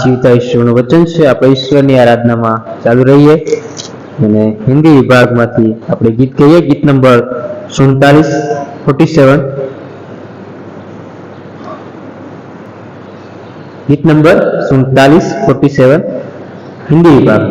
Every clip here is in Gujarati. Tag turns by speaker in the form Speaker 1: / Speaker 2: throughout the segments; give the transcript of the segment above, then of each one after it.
Speaker 1: જીવતા ઈશ્વરનું વચન છે. આપણે ઈશ્વરની આરાધનામાં ચાલુ રહીએ અને હિન્દી વિભાગમાંથી આપણે ગીત કહીએ. ગીત નંબર 47 ગીત નંબર 47 હિન્દી વિભાગ.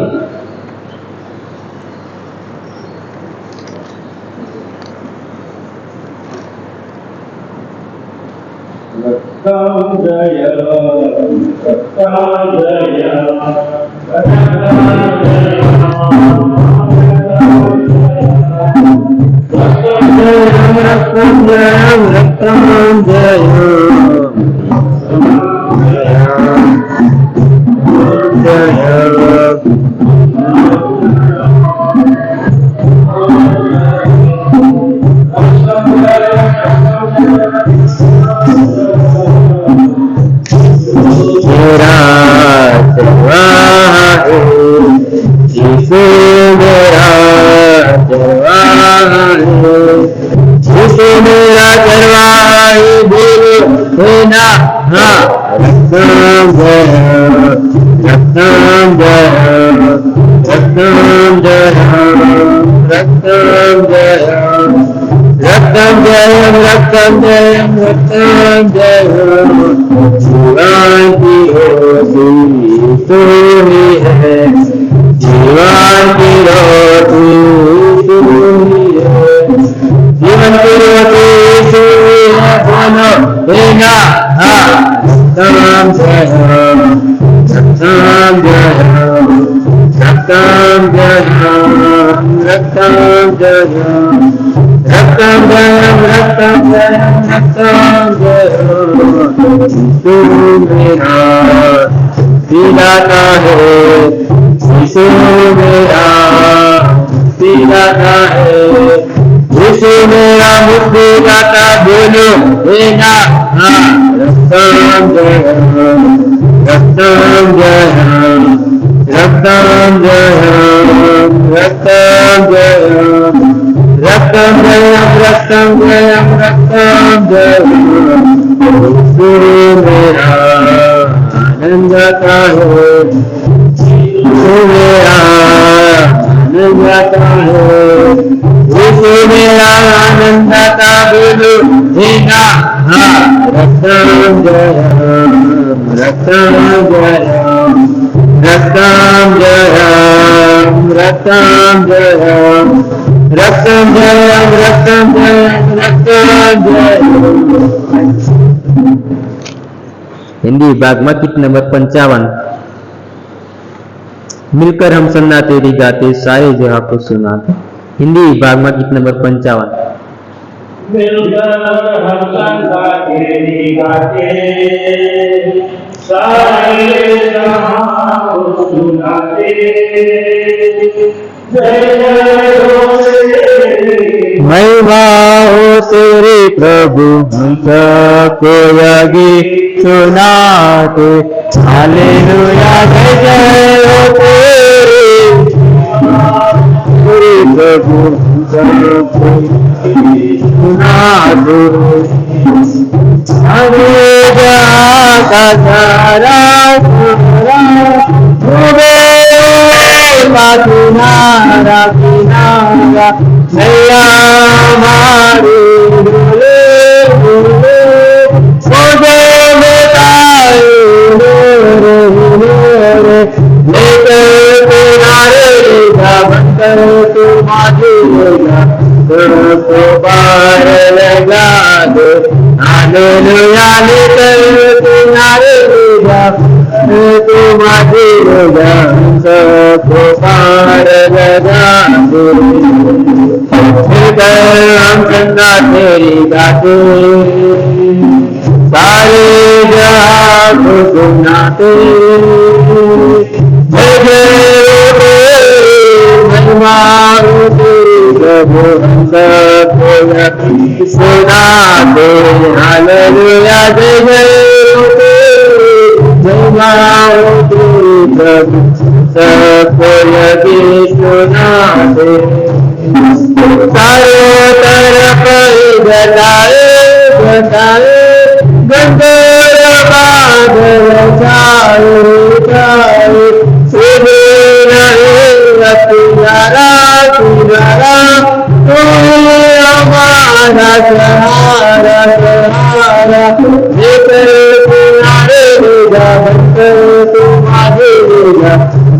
Speaker 1: हिंदी विभाग में गीत नंबर 55 मिलकर हम सन्ना तेरी गाते सारे जहां को सुनाते. हिंदी विभाग में गीत नंबर 55
Speaker 2: मिलकर हम सन्ना तेरी गाते सारे जहां को सुनाते.
Speaker 1: महिमा हो तेरे प्रभु हम सबको गीत सुनाते. हालेलुया जय जय हो तेरे प्रभु हम सबको सुनाते. हमें जहाँ का सारा किनारा किनारा नैया मारी बोले बोले मुझे बताए रे किनारे जा बनकर तू माथे लगा तो बार लगा दे. हालेलुया लेकर किनारे जा तू माथे लगा सबको पार लगा दे. हम चंदा तेरी गाते सारे जहां को सुनाते जय जय महिमा प्रभु हम सबको सुनाते हालेलुया जय जय महिमा प्रभु सबको यदि सुनाते चारों तरफ बताए बताए गंदर बादल छाए छाए किनारा किनारा तू हमारा सहारा सहारा किनारे जा तुम्हारे जा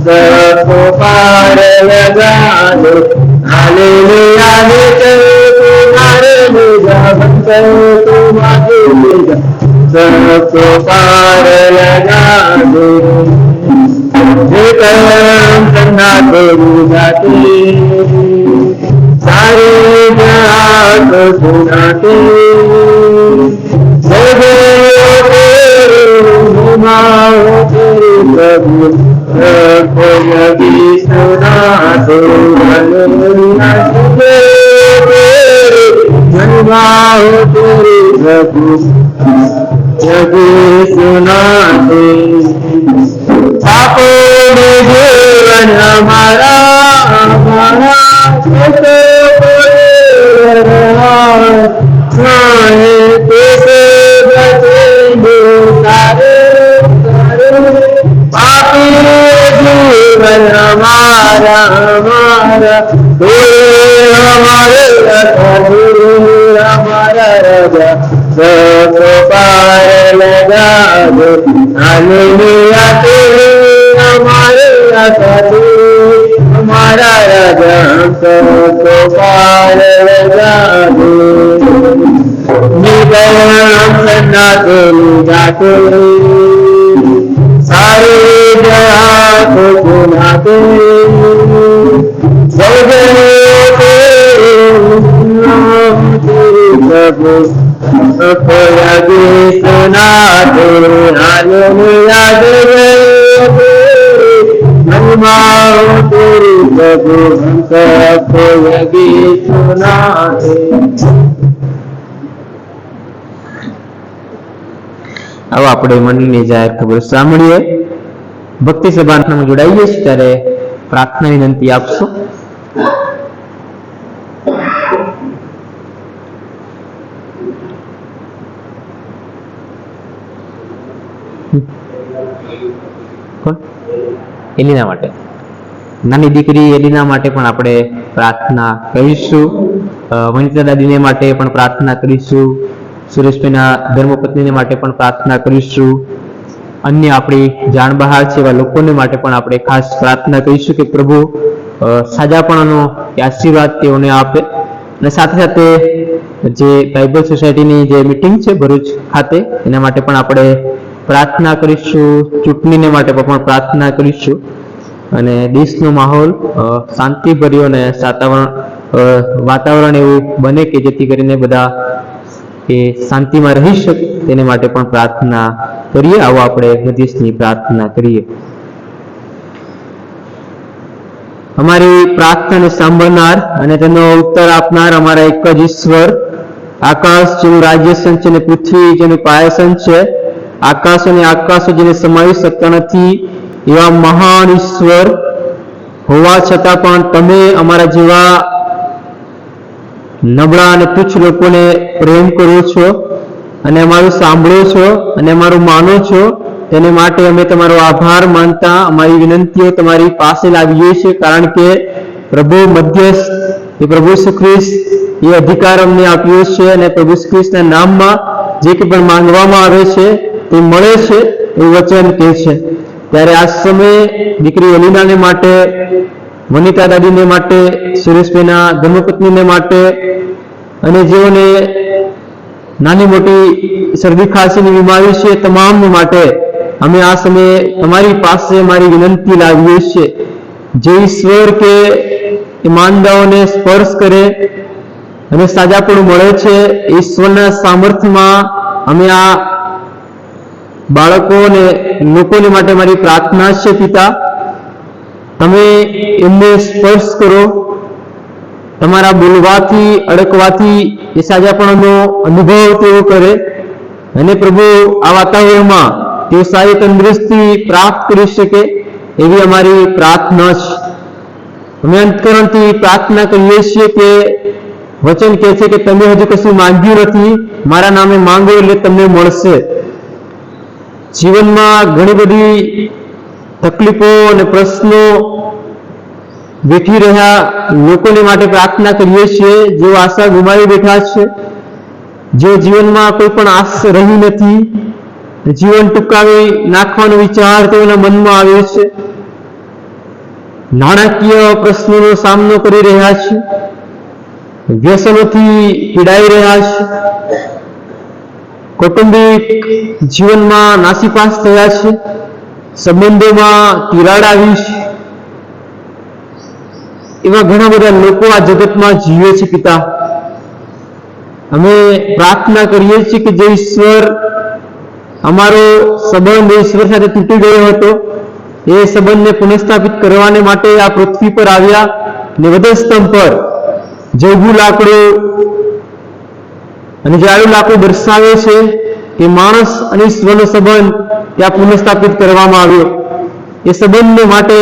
Speaker 1: सबको पार लगा दो हालेलुया तुम्हारे जा तुम्हारे जा सबको पार लगा दो चंदा तेरी गाते सारे जहां को सुनाते जय प्रभु सबको यदि सुनाते महिमा तेरी प्रभु यदि सुनाते आपो जीवन हमारा हमारा कैसे बचेंगे सारे पापी जीवन हमारा हमारा हमारे हमारा राजा सबको पार लगा दो हालेलुया हमारे हमारा राजा सबको पार लगा दो चंदा तेरी गाते सारे जहां को सुनाते जय प्रभु सबको यदि सुनाते हालेलुया महिमा तेरी प्रभु हम सबको यदि सुनाते। अब આપણે મનની જાહેર ખબર સાંભળીએ ભક્તિ સભામાં જોડાઈએ છીએ ત્યારે પ્રાર્થના વિનંતી આપશો એલિના માટે નાની દીકરી એલિના માટે પણ આપણે પ્રાર્થના કરીશું વનિતા દાદીને માટે પણ પ્રાર્થના કરીશું સુરેશભાઈના ધર્મપત્નીને માટે પણ પ્રાર્થના કરીશું અન્ય આપણી જાણ બહાર છે એવા લોકોને માટે પણ આપણે ખાસ પ્રાર્થના કરીશું કે પ્રભુ સાજાપણાનો આશીર્વાદ તેઓને આપે અને સાથે સાથે જે બાઇબલ સોસાયટીની જે મીટિંગ છે ભરૂચ ખાતે એના માટે પણ આપણે પ્રાર્થના કરીશું ચૂંટણીને માટે પણ પ્રાર્થના કરીશું અને દેશનો માહોલ શાંતિભર્યો અને વાતાવરણ એવું બને કે જેથી કરીને બધા એ શાંતિમાં રહી શકે તેને માટે પણ પ્રાર્થના કરીએ આવો આપણે મધ્યસ્થની પ્રાર્થના કરીએ અમારી પ્રાર્થનાને સાંભળનાર અને તેનો ઉત્તર આપનાર અમારા એક જ ઈશ્વર આકાશ જેનું રાજ્ય સંચ અને પૃથ્વી જેનું પાયસન છે આકાશ અને આકાશો જેને સમાવી શકતા નથી એવા મહાન ઈશ્વર હોવા છતાં પણ તમે અમારા જેવા નબળા અને તુચ્છ લોકોને પ્રેમ કરો છો અને અમારું સાંભળો છો અને અમારું માનો છો તેને માટે અમે તમારો આભાર માનતા અમારી વિનંતીઓ તમારી પાસે લાવીએ છીએ કારણ કે પ્રભુ મધ્યસ્થ એ પ્રભુ શ્રી ખ્રિસ્ત એ અધિકાર અમને આપ્યો છે અને પ્રભુ શ્રી ખ્રિસ્તના નામમાં જે કે પણ માંગવામાં આવે છે તે મળે છે એવું વચન કહે છે ત્યારે આ સમયે દીકરી એલિનાને માટે વનિતા દાદીને માટે સુરેશભાઈના ધર્મપત્નીને માટે અને જેઓને નાની મોટી શરદી ખાંસીની બીમારી છે તમામ માટે અમે આ સમયે તમારી પાસે મારી વિનંતી લાવીએ છીએ જે ઈશ્વર કે ઈમાનદારોને સ્પર્શ કરે અને સાજાપણું મળે છે. ઈશ્વરના સામર્થ્યમાં અમે આ બાળકો અને લોકોને માટે મારી પ્રાર્થના છે. પિતા, તમે એમને સ્પર્શ કરો, તમારા બોલવાથી, અડકવાથી એ સાજાપણનો અનુભવ તેઓ કરે, અને પ્રભુ આ વાતાવરણમાં તેઓ સારી તંદુરસ્તી પ્રાપ્ત કરી શકે એવી અમારી પ્રાર્થના છે. અમે અંતકરણથી પ્રાર્થના કરીએ છીએ કે વચન કહે છે કે તમે હજુ કશું માંગ્યું નથી, મારા નામે માંગો એટલે તમને મળશે. જીવનમાં ઘણી બધી તકલીફો અને પ્રશ્નો વેઠી રહ્યા લોકોને માટે પ્રાર્થના કરીએ છીએ, જેઓ આશા ગુમાવી બેઠા છે, જેઓ જીવનમાં કોઈ પણ આશ રહી નથી, જીવન ટૂંકાવી નાખવાનો વિચાર તેઓના મનમાં આવ્યો છે, નાણાકીય પ્રશ્નોનો સામનો કરી રહ્યા છે, વ્યસનોથી પીડાઈ રહ્યા છે, કૌટુંબિક જીવનમાં નાસીપાસ થયા છે, સંબંધોમાં તિરાડ આવી છે. એવા ઘણા બધા લોકો આ જગતમાં જીવે છે. પિતા, અમે પ્રાર્થના કરીએ છીએ કે જે ઈશ્વર અમારો સંબંધ ઈશ્વર સાથે તૂટી ગયો હતો એ સંબંધને પુનઃસ્થાપિત કરવાને માટે આ પૃથ્વી પર આવ્યા ને વધસ્તંભ પર જવગું લાકડું અને જાડું લાકડું દર્શાવે છે કે માણસ અને ઈશ્વરનો સંબંધ ત્યાં પુનઃસ્થાપિત કરવામાં આવ્યો. એ સંબંધને માટે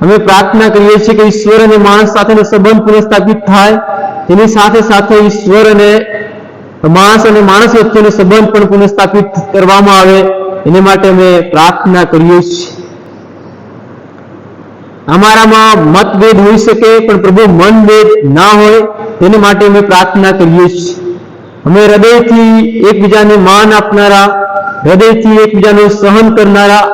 Speaker 1: અમે પ્રાર્થના કરીએ છીએ કે ઈશ્વર અને માણસ સાથેનો સંબંધ પુનઃસ્થાપિત થાય, તેની સાથે સાથે ઈશ્વર અને માણસ વચ્ચેનો સંબંધ પણ પુનઃસ્થાપિત કરવામાં આવે એને માટે અમે પ્રાર્થના કરીએ છીએ. અમારામાં મતભેદ હોઈ શકે પણ પ્રભુ મનભેદ ના હોય તેને માટે અમે પ્રાર્થના કરીએ છીએ. અમે હૃદયથી એકબીજાને માન આપનારા, હૃદયથી એકબીજાનું સહન કરનારા,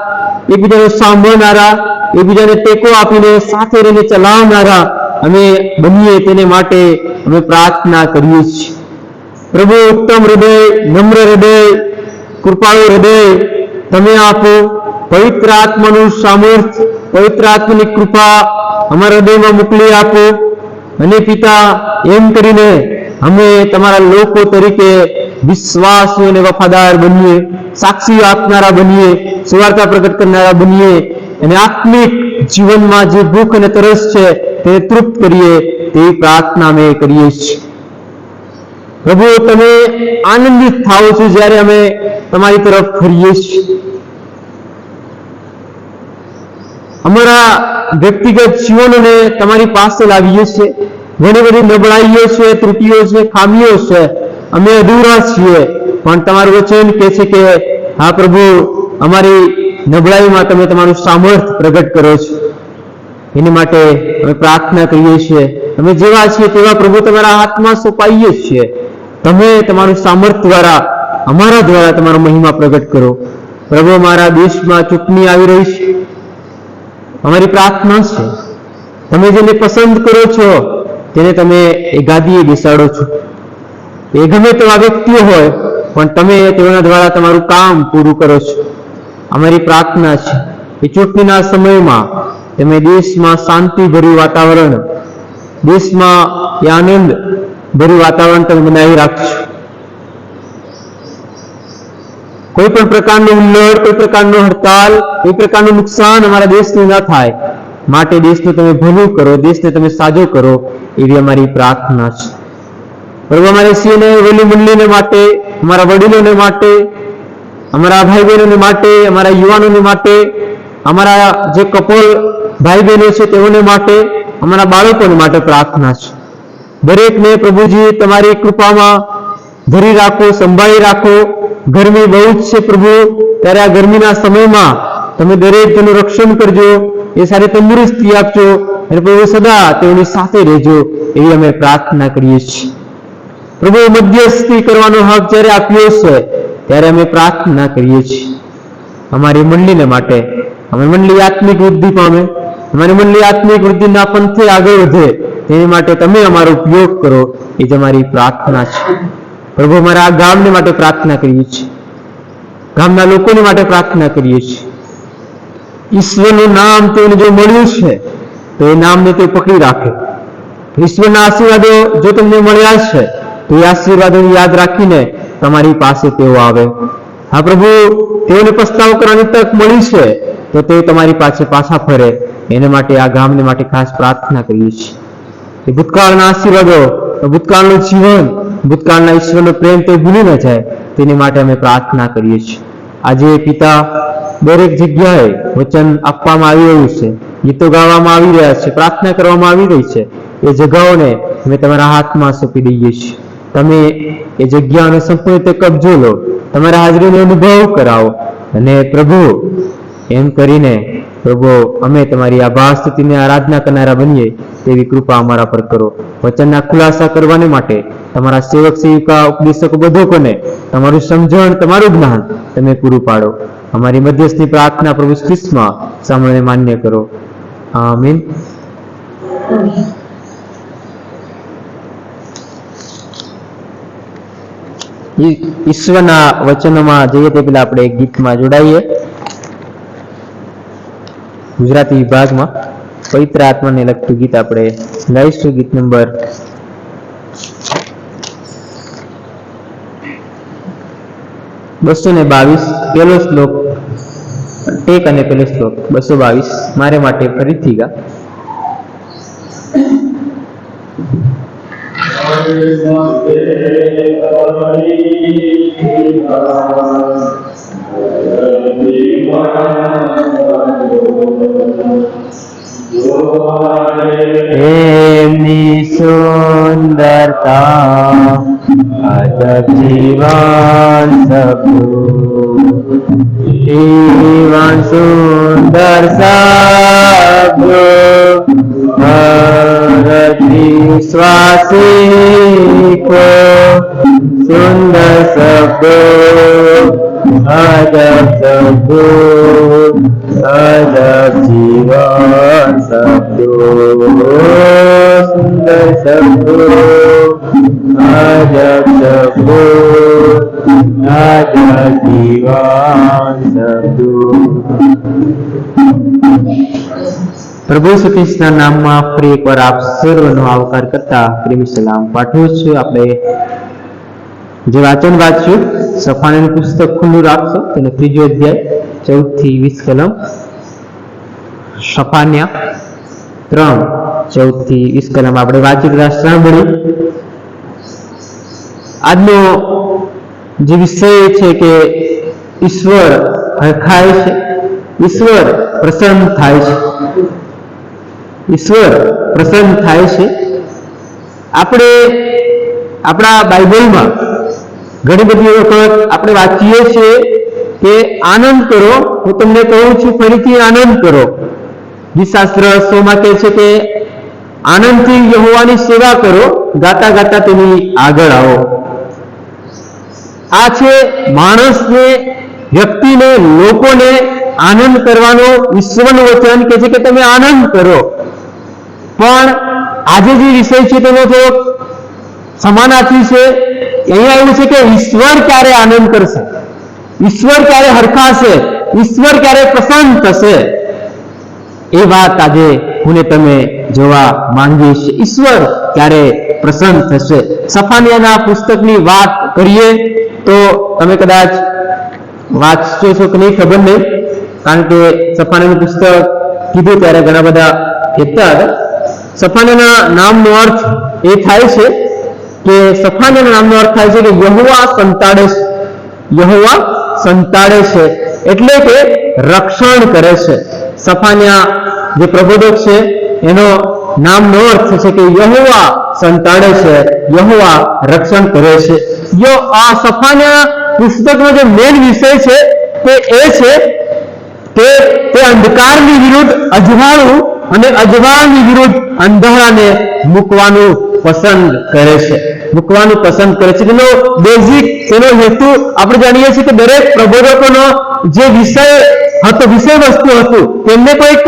Speaker 1: એકબીજાનું સાંભળનારા, એકબીજાને ટેકો આપીને સાથે રહીને ચલાવનારા અમે બનીએ તેને માટે અમે પ્રાર્થના કરીએ છીએ. પ્રભુ ઉત્તમ હૃદય, નમ્ર હૃદય, કૃપાળુ હૃદય તમે આપો. પવિત્ર આત્માનું સામર્થ્ય, પવિત્ર આત્માની કૃપા અમારા હૃદયમાં મોકલી આપો. અને પિતા, એમ કરીને અમે તમારા લોકો તરીકે વિશ્વાસીઓ અને વફાદાર બનીએ, સાક્ષી આપનારા બનીએ, સુવાર્તા પ્રગટ કરનારા બનીએ અને આત્મિક જીવનમાં જે ભૂખ અને તરસ છે તેને તૃપ્ત કરીએ તેવી પ્રાર્થના અમે કરીએ છીએ. પ્રભુ, તમે આનંદિત થાઓ છો જ્યારે અમે તમારી તરફ ફરીએ છીએ. અમારા વ્યક્તિગત જીવનોને તમારી પાસે લાવીએ છીએ. ઘણી બધી નબળાઈઓ છે, ત્રુટીઓ છે, ખામીઓ છે, અમે અધૂરા છીએ, પણ તમારું વચન કહે છે કે હા પ્રભુ, અમારી નબળાઈમાં તમે તમારું સામર્થ્ય પ્રગટ કરો છો. એની માટે અમે પ્રાર્થના કરીએ છીએ. અમે જેવા છીએ તેવા પ્રભુ તમારા હાથમાં સોંપાઈએ છીએ. તમે તમારું સામર્થ્ય દ્વારા અમારા દ્વારા તમારો મહિમા પ્રગટ કરો. પ્રભુ, અમારા દેશમાં ચૂંટણી આવી રહી છે. અમારી પ્રાર્થના છે તમે જેને પસંદ કરો છો તેને તમે એ ગાદીએ બેસાડો છો. એ ગમે તેવા વ્યક્તિઓ હોય પણ તમે તેઓના દ્વારા તમારું કામ પૂરું કરો છો. અમારી પ્રાર્થના છે એ ચૂંટણીના સમયમાં તમે દેશમાં શાંતિભર્યું વાતાવરણ, દેશમાં એ આનંદ ભર્યું વાતાવરણ તમે બનાવી રાખશો. કોઈ પણ પ્રકારનો ઉલ્લડ, કોઈ પ્રકારનો હડતાલ, કોઈ પ્રકારનું નુકસાન અમારા દેશને ન થાય માટે દેશનું તમે ભલું કરો, દેશને તમે સાજો કરો એવી અમારી પ્રાર્થના છે. પ્રભુ, અમારી સિંહને વલી મંડળીને માટે, અમારા વડીલોને માટે, અમારા ભાઈ બહેનોને માટે, અમારા યુવાનોને માટે, અમારા જે કપોલ ભાઈ બહેનો છે તેઓને માટે, અમારા બાળકોને માટે પ્રાર્થના છે. દરેકને પ્રભુજી તમારી કૃપામાં ધરી રાખો, સંભાળી રાખો. ગરમી બહુ જ છે પ્રભુ, ત્યારે આ ગરમીના સમયમાં તમે દરેક જણનું રક્ષણ કરજો, એ સારી તંદુરસ્તી આપજો અને પ્રભુ સદા તેઓની સાથે રહેજો એવી અમે પ્રાર્થના કરીએ છીએ. પ્રભુ, મધ્યસ્થી કરવાનો હક જ્યારે આપ્યો છે ત્યારે અમે પ્રાર્થના કરીએ છીએ અમારી મંડળીને માટે. અમારી મંડળી આત્મિક વૃદ્ધિ પામે, અમારી મંડળી આત્મિક વૃદ્ધિના પંથે આગળ વધે તેની માટે તમે અમારો ઉપયોગ કરો એ જ અમારી પ્રાર્થના છે. પ્રભુ, અમારા આ ગામને માટે પ્રાર્થના કરીએ છીએ, ગામના લોકોને માટે પ્રાર્થના કરીએ છીએ. ઈશ્વરનું નામ તેઓને જો મળ્યું છે તો એ નામને તે પકડી રાખે. ઈશ્વરના આશીર્વાદો જો તમને મળ્યા છે તો એ આશીર્વાદોને યાદ રાખીને તમારી પાસે તેઓ આવે. હા પ્રભુ, તેઓને પસ્તાવો કરવાની તક મળી છે તો તે તમારી પાસે પાછા ફરે, એને માટે આ ગામને માટે ખાસ પ્રાર્થના કરીએ છીએ. એ ભૂતકાળના આશીર્વાદો, ભૂતકાળનું જીવન, ભૂતકાળના ઈશ્વરનો પ્રેમ તે ભૂલી ન જાય તેની માટે અમે પ્રાર્થના કરીએ છીએ. આજે પિતા, દરેક જગ્યાએ વચન આપવામાં આવી રહ્યું છે, ગીતો ગાવામાં આવી રહ્યા છે, પ્રાર્થના કરવામાં આવી રહી છે, એ જગાઓને અમે તમારા હાથમાં સોંપી દઈએ છીએ. તમે એ જગ્યાનો સંપૂર્ણ રીતે કબજો લો, તમારા હાજરીનો અનુભવ કરાવો અને પ્રભુ એમ કરીને પ્રભુ અમે તમારી આભાર સ્તુતિને આરાધના કરનારા બનીએ તેવી કૃપા અમારા પર કરો. વચનના ખુલાસા કરવાને માટે તમારા સેવક સેવિકા ઉપદેશકો બધોકોને તમારું સમજણ, તમારું જ્ઞાન તમે પૂરું પાડો. અમારી મધ્યસ્થની પ્રાર્થના પ્રભુ ખ્રિસ્તમાં સાંભળીને માન્ય કરો. આમીન. ઈશ્વરના વચનોમાં જઈએ તે પેલા આપણે એક ગીતમાં જોડાઈએ. ગુજરાતી વિભાગમાં પવિત્ર આત્માને લગતું ગીત આપણે ગાઈશું. ગીત નંબર 222, પહેલો શ્લોક ટેક અને પહેલો શ્લોક 222 મારે માટે ફરીથી ગા. એમની સુંદરતા અજબ જીવન સબુ, જીવન સુંદર સબુ, વિશ્વાસી કો સુંદર સબુ, અજબ સબુ, અજબ જીવન સબુ, સુંદર સબુ, અજબ સબુ, અજબ જીવન સબુ. પ્રભુ શ્રી કૃષ્ણના નામમાં ફરી એકવાર આપ સર્વનો આવકાર કરતા પ્રેમી સલામ પાઠવું છું. આપણે જે વાંચન વાંચ્યું, સફાન્યાનું પુસ્તક ખુલ્લું રાખશો, તેનો 3જો અધ્યાય 14 થી 20 કલમ. સફાન્યા 3 14 થી 20 કલમ આપણે વાંચી રહ્યા સાંભળી. આજનો જે વિષય છે કે ઈશ્વર હરખાય છે, ઈશ્વર પ્રસન્ન થાય છે, ઈશ્વર પ્રસન્ન થાય છે. આપણે આપણા બાઇબલમાં ઘણી બધી વખત આપણે વાંચીએ છીએ કે આનંદ કરો, હું તમને કહું છું ફરીથી આનંદ કરો. ગીતશાસ્ત્ર 100 કહે છે કે આનંદથી યહોવાની સેવા કરો, ગાતા ગાતા તેની આગળ આવો. આ છે માણસને, વ્યક્તિને, લોકોને આનંદ કરવાનો ઈશ્વરનું વચન કે છે કે તમે આનંદ કરો. પણ આજે જે વિષય છે તેનો થોડોક સમાનાર્થી છે. અહીંયા એવું છે કે ઈશ્વર ક્યારે આનંદ કરશે, ઈશ્વર ક્યારે હરખાશે, ઈશ્વર ક્યારે પ્રસન્ન થશે, એ વાત આજે હું તમે જોવા માંગીએ છીએ. ઈશ્વર ક્યારે પ્રસન્ન થશે. સફાનિયાના પુસ્તકની વાત કરીએ તો તમે કદાચ વાંચશો છો કે નહીં ખબર નહીં, કારણ કે સફાનિયાનું પુસ્તક કીધું ત્યારે ઘણા બધા કહેતા હતા. સફાનિયાના નામનો અર્થ એ થાય છે કે સફાનિયાના નામનો અર્થ થાય છે કે યહોવા સંતાડે છે, યહોવા સંતાડે છે એટલે કે રક્ષણ કરે છે. સફાનિયા જે પ્રબોધક છે એનો નામનો અર્થ છે કે યહોવા સંતાડે છે, યહોવા રક્ષણ કરે છે. આ સફાનિયા પુસ્તકનો જે મેન વિષય છે તે એ છે કે તે અંધકારની વિરુદ્ધ અજવાળું અને અજવાળની વિરુદ્ધ અંધારાને મૂકવાનું પસંદ કરે છે, મૂકવાનું પસંદ કરે છે. તેનો બેઝિક, તેનો હેતુ આપણે જાણીએ છીએ કે દરેક પ્રબોધકોનો જે વિષય હતો, વિષય વસ્તુ હતું, તેમને કોઈક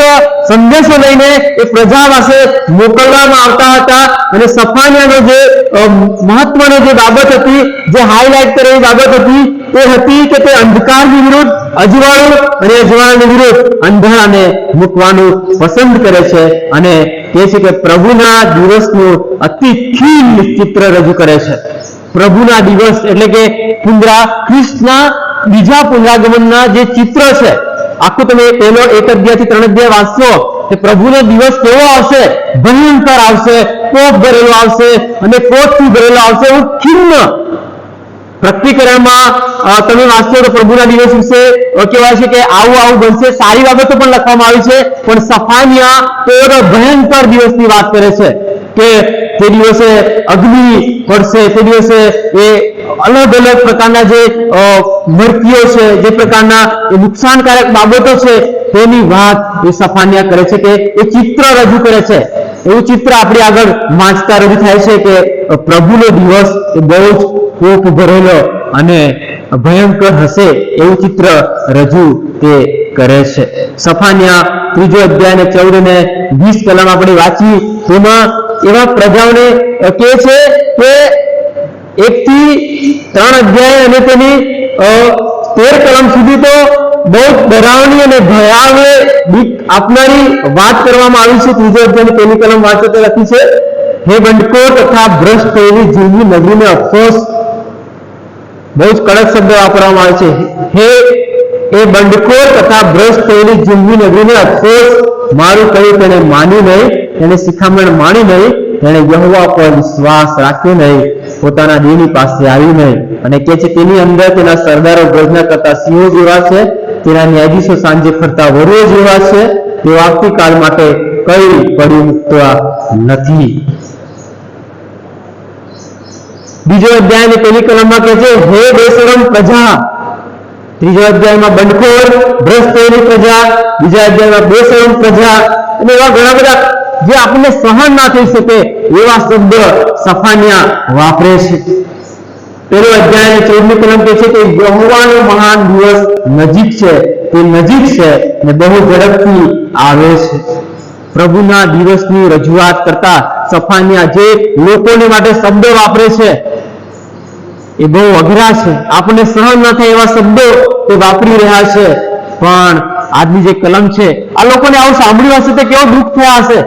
Speaker 1: સંદેશો લઈને એ પ્રજા પાસે મોકલવામાં આવતા હતા. અને સફાનિયાનો જે મહત્વની જે બાબત હતી, જે હાઈલાઇટ કરેલી બાબત હતી, તે હતી કે તે અંધકારની વિરુદ્ધ અજવાળું અને અજવાળની વિરુદ્ધ અંધારાને મૂકવાનું પસંદ કરે છે અને કહે છે કે પ્રભુના દિવસનું અતિ ખીલ ચિત્ર રજૂ કરે છે. પ્રભુના દિવસ એટલે કે ખ્રિસ્તના બીજા પુનરાગમનના જે ચિત્ર છે, આખું તમે પહેલો 1 અધ્યાયથી 3 અધ્યાય વાંચશો કે પ્રભુનો દિવસ કેવો આવશે, ભયંકર આવશે, કોપ ભરેલો આવશે અને ક્રોધથી ભરેલો આવશે, એવું ખિન્ન. પ્રતિક્રિયામાં તમે વાંચશો તો પ્રભુના દિવસ વિશે કહેવાય છે કે આવું આવું બનશે. સારી બાબતો પણ લખવામાં આવી છે, પણ સફાનિયા તો ભયંકર દિવસની વાત કરે છે કે તે દિવસે અગ્નિ પડશે, તે દિવસે એ અલગ અલગ પ્રકારના જે મૃત્યુઓ છે, જે પ્રકારના નુકસાનકારક બાબતો છે, તેની વાત એ સફાનિયા કરે છે કે એ ચિત્ર રજૂ કરે છે. એવું ચિત્ર આપણી આગળ વાંચતા રજૂ થાય છે કે પ્રભુનો દિવસ એ બહુ જ કોપ ભરેલો અને ભયંકર હશે, એવું ચિત્ર રજૂ તે કરે છે. સફાનિયા 3 અધ્યાય અને 14 અને 20 કલમ આપણે વાંચી, તેમાં એવા પ્રજાઓને કહે છે કે 1 થી 3 અધ્યાય અને તેની 13 કલમ સુધી તો બહુ ડરાવની અને ભયાવહ બીક આપનારી વાત કરવામાં આવી છે. 3 અધ્યાયની પહેલી કલમ વાંચો તો લખી છે, હે બંડકોર તથા ભ્રષ્ટ થયેલી જીવની નગરીને અફસોસ. બહુ જ કડક શબ્દ વાપરવામાં આવે છે. હે એ બંડખોર તથા ભ્રષ્ટ થયેલી જીવની નગરીને અફસોસ, મારું કહ્યું તેને માન્યું નહીં, તેને શિખામણ માણી નહીં, તેને યહોવા પર વિશ્વાસ રાખ્યો નહીં, પોતાના દેવની પાસે આવી નહીં. અને કે છે તેની અંદર તેના સરદારો ગર્જના કરતા સિંહો જેવા છે, તેના ન્યાયાધીશો સાંજે ફરતા વરુઓ જેવા છે, તેઓ આવતીકાલ માટે કઈ પડી મૂકતા નથી. 2 અધ્યાયની પહેલી કલમમાં કહે છે, હે બેશરમ પ્રજા. 3 અધ્યાયમાં બંડખોર ભ્રષ્ટ થયેલી પ્રજા, 2 અધ્યાયમાં બેશરમ પ્રજા, અને એવા ઘણા બધા જે આપણને સહન ના થઈ શકે એવા શબ્દ સફાનિયા વાપરે છે. 1 અધ્યાય 14 કલમ કહે છે કે યહોવાનો મહાન દિવસ નજીક છે, તે નજીક છે અને બહુ ઝડપથી આવે છે. પ્રભુના દિવસની રજૂઆત કરતા સફાનિયા જે લોકોને માટે શબ્દ વાપરે છે એ બહુ અઘરા છે, આપણને સહન ન થાય એવા શબ્દો તે વાપરી રહ્યા છે. પણ આજની જે કલમ છે, આ લોકોને આવું સાંભળ્યું હશે તો કેવો દુઃખ થયા હશે,